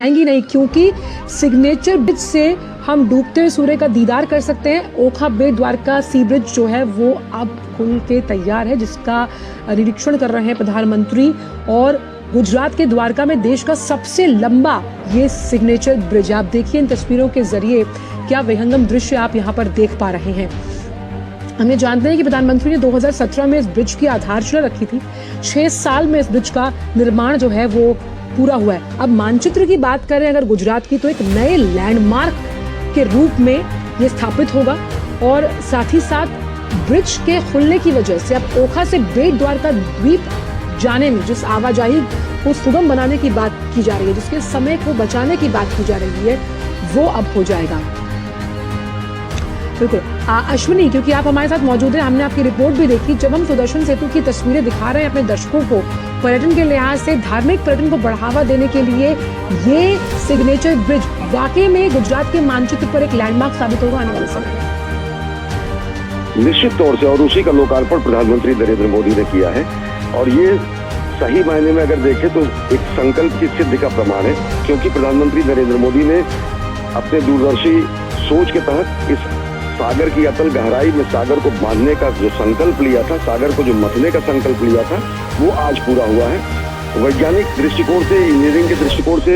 आएंगी नहीं, क्योंकि सिग्नेचर ब्रिज से हम डूबते हुए सूर्य का दीदार कर सकते हैं। ओखा बेट द्वारका सी ब्रिज जो है वो अब खुल के तैयार है, जिसका निरीक्षण कर रहे हैं प्रधानमंत्री। और गुजरात के द्वारका में देश का सबसे लंबा ये सिग्नेचर ब्रिज, आप देखिए इन तस्वीरों के जरिए क्या विहंगम दृश्य आप यहाँ पर देख पा रहे हैं। हम ये जानते हैं कि प्रधानमंत्री ने 2017 में इस ब्रिज की आधारशिला रखी थी। 6 साल में इस ब्रिज का निर्माण जो है वो पूरा हुआ है। अब मानचित्र की बात करें अगर गुजरात की, तो एक नए लैंडमार्क के रूप में ये स्थापित होगा। और साथ ही साथ ब्रिज के खुलने की वजह से अब ओखा से बेट द्वारका द्वीप जाने में जिस आवाजाही को सुगम बनाने की बात की जा रही है, जिसके समय को बचाने की बात की जा रही है, वो अब हो जाएगा। बिल्कुल अश्विनी, क्योंकि आप हमारे साथ मौजूद हैं, हमने आपकी रिपोर्ट भी देखी। जब हम सुदर्शन सेतु की तस्वीरें दिखा रहे हैं अपने दर्शकों को, पर्यटन के लिहाज से धार्मिक पर्यटन को बढ़ावा देने के लिए ये सिग्नेचर ब्रिज वाकई में गुजरात के मानचित्र पर एक लैंडमार्क साबित होगा आने वाले समय। निश्चित तौर से, और उसी का लोकार्पण प्रधानमंत्री नरेंद्र मोदी ने किया है। और ये सही मायने में अगर देखें तो एक संकल्प की सिद्धि का प्रमाण है, क्योंकि प्रधानमंत्री नरेंद्र मोदी ने अपने दूरदर्शी सोच के तहत इस सागर की अतल गहराई में सागर को बांधने का जो संकल्प लिया था, सागर को जो मथने का संकल्प लिया था, वो आज पूरा हुआ है। वैज्ञानिक दृष्टिकोण से, इंजीनियरिंग के दृष्टिकोण से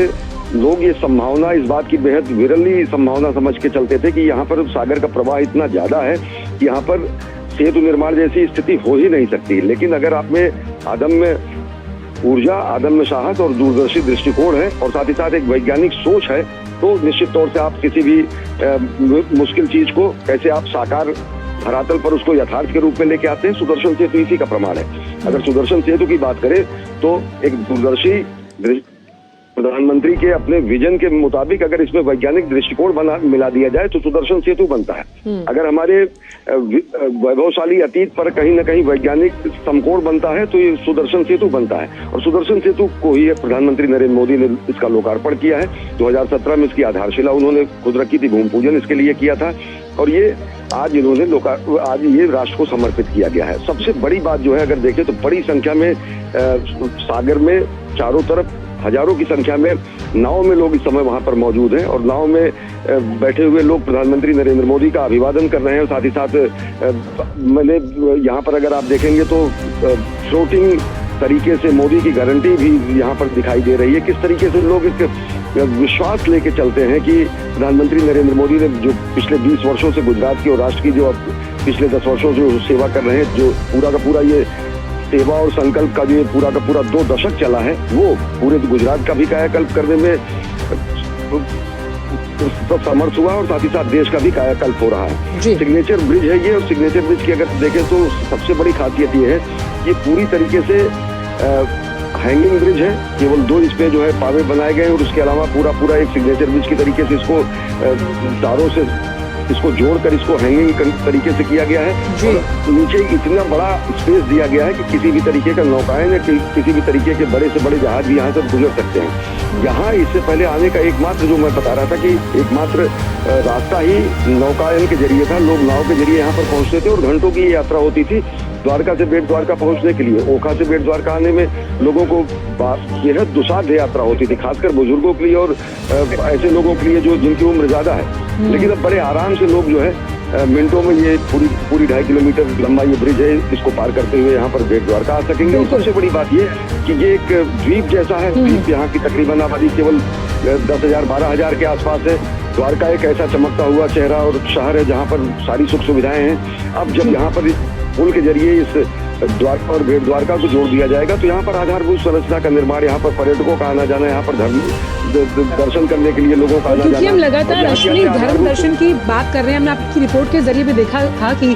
लोग ये संभावना, इस बात की बेहद विरली संभावना समझ के चलते थे कि यहाँ पर सागर का प्रवाह इतना ज्यादा है कि यहाँ पर सेतु निर्माण जैसी स्थिति हो ही नहीं सकती। लेकिन अगर आप में अदम्य ऊर्जा, अदम्य साहस और दूरदर्शी दृष्टिकोण है, और साथ ही साथ एक वैज्ञानिक सोच है, तो निश्चित तौर से आप किसी भी मुश्किल चीज को कैसे आप साकार धरातल पर उसको यथार्थ के रूप में लेके आते हैं। सुदर्शन सेतु इसी का प्रमाण है। अगर सुदर्शन सेतु की बात करें तो एक दूरदर्शी प्रधानमंत्री के अपने विजन के मुताबिक अगर इसमें वैज्ञानिक दृष्टिकोण मिला दिया जाए तो सुदर्शन सेतु बनता है। अगर हमारे वैभवशाली अतीत पर कहीं न कहीं वैज्ञानिक समकोण बनता है तो ये सुदर्शन सेतु बनता है। और सुदर्शन सेतु को ही प्रधानमंत्री नरेंद्र मोदी ने इसका लोकार्पण किया है। 2017 में इसकी आधारशिला उन्होंने खुद रखी थी, भूमि पूजन इसके लिए किया था, और ये आज इन्होंने आज ये राष्ट्र को समर्पित किया गया है। सबसे बड़ी बात जो है, अगर देखें तो बड़ी संख्या में सागर में चारों तरफ हजारों की संख्या में नाव में लोग इस समय वहां पर मौजूद हैं, और नाव में बैठे हुए लोग प्रधानमंत्री नरेंद्र मोदी का अभिवादन कर रहे हैं। साथ ही साथ मैंने यहाँ पर अगर आप देखेंगे तो फ्लोटिंग तरीके से मोदी की गारंटी भी यहाँ पर दिखाई दे रही है। किस तरीके से लोग एक विश्वास लेके चलते हैं कि प्रधानमंत्री नरेंद्र मोदी ने जो पिछले 20 वर्षों से गुजरात की और राष्ट्र की जो पिछले 10 वर्षों से सेवा कर रहे हैं, जो पूरा का पूरा ये सेवा और संकल्प का जो ये पूरा का पूरा 2 दशक चला है, वो पूरे गुजरात का भी कायाकल्प करने में समर्थ हुआ, और साथ ही साथ देश का भी कायाकल्प हो रहा है। सिग्नेचर ब्रिज है ये, और सिग्नेचर ब्रिज की अगर देखें तो सबसे बड़ी खासियत ये है कि पूरी तरीके से हैंगिंग ब्रिज है। केवल 2 इस पे जो है पावे बनाए गए, और उसके अलावा पूरा एक सिग्नेचर ब्रिज की तरीके से इसको तारों से इसको जोड़कर इसको हैंगिंग तरीके से किया गया है। और नीचे इतना बड़ा स्पेस दिया गया है कि किसी भी तरीके का नौकायन या किसी भी तरीके के बड़े से बड़े जहाज भी यहाँ से गुजर सकते हैं। यहाँ इससे पहले आने का एकमात्र, जो मैं बता रहा था कि एकमात्र रास्ता ही नौकायन के जरिए था। लोग नाव के जरिए यहाँ पर पहुँचते थे, और घंटों की ये यात्रा होती थी द्वारका से बेट द्वारका पहुंचने के लिए। ओखा से बेट द्वारका आने में लोगों को बेहद दुसाध्य यात्रा होती थी, खासकर बुजुर्गों के लिए और ऐसे लोगों के लिए जो जिनकी उम्र ज्यादा है। लेकिन अब बड़े आराम से लोग जो है मिनटों में ये पूरी 2.5 किलोमीटर लंबा ये ब्रिज है, इसको पार करते हुए यहाँ पर बेट द्वारका आ सकेंगे। और सबसे बड़ी बात ये कि ये एक द्वीप जैसा है। द्वीप यहाँ की तकरीबन आबादी केवल 10,000-12,000 के आसपास है। द्वारका एक ऐसा चमकता हुआ चेहरा और शहर है जहाँ पर सारी सुख सुविधाएं हैं। अब जब यहाँ पर पुल के जरिए इस द्वारका और बेट द्वारका को जोड़ दिया जाएगा तो यहाँ पर आधारभूत संरचना का निर्माण, यहाँ पर पर्यटकों का आना जाना, यहाँ पर दर्शन करने के लिए लोगों का आना जाना। क्योंकि हम लगातार अश्विनी धर्म दर्शन की बात कर रहे हैं। हमने आपकी रिपोर्ट के जरिए भी देखा था कि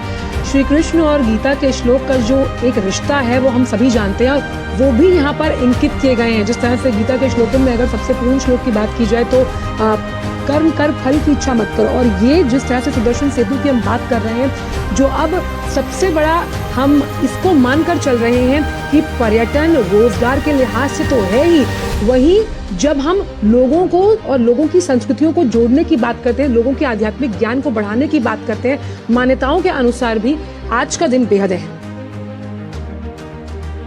श्री कृष्ण और गीता के श्लोक का जो एक रिश्ता है वो हम सभी जानते हैं, और वो भी यहाँ पर इंकित किए गए हैं। जिस तरह से गीता के श्लोकों में अगर सबसे पूर्ण श्लोक की बात की जाए तो कर्म कर फल की इच्छा मत करो। और ये जिस तरह से सुदर्शन सेतु की हम बात कर रहे हैं, जो अब सबसे बड़ा हम इसको मानकर चल रहे हैं कि पर्यटन रोजगार के लिहाज से तो है ही, वहीं जब हम लोगों को और लोगों की संस्कृतियों को जोड़ने की बात करते हैं, लोगों के आध्यात्मिक ज्ञान को बढ़ाने की बात करते हैं, मान्यताओं के अनुसार भी आज का दिन बेहद है।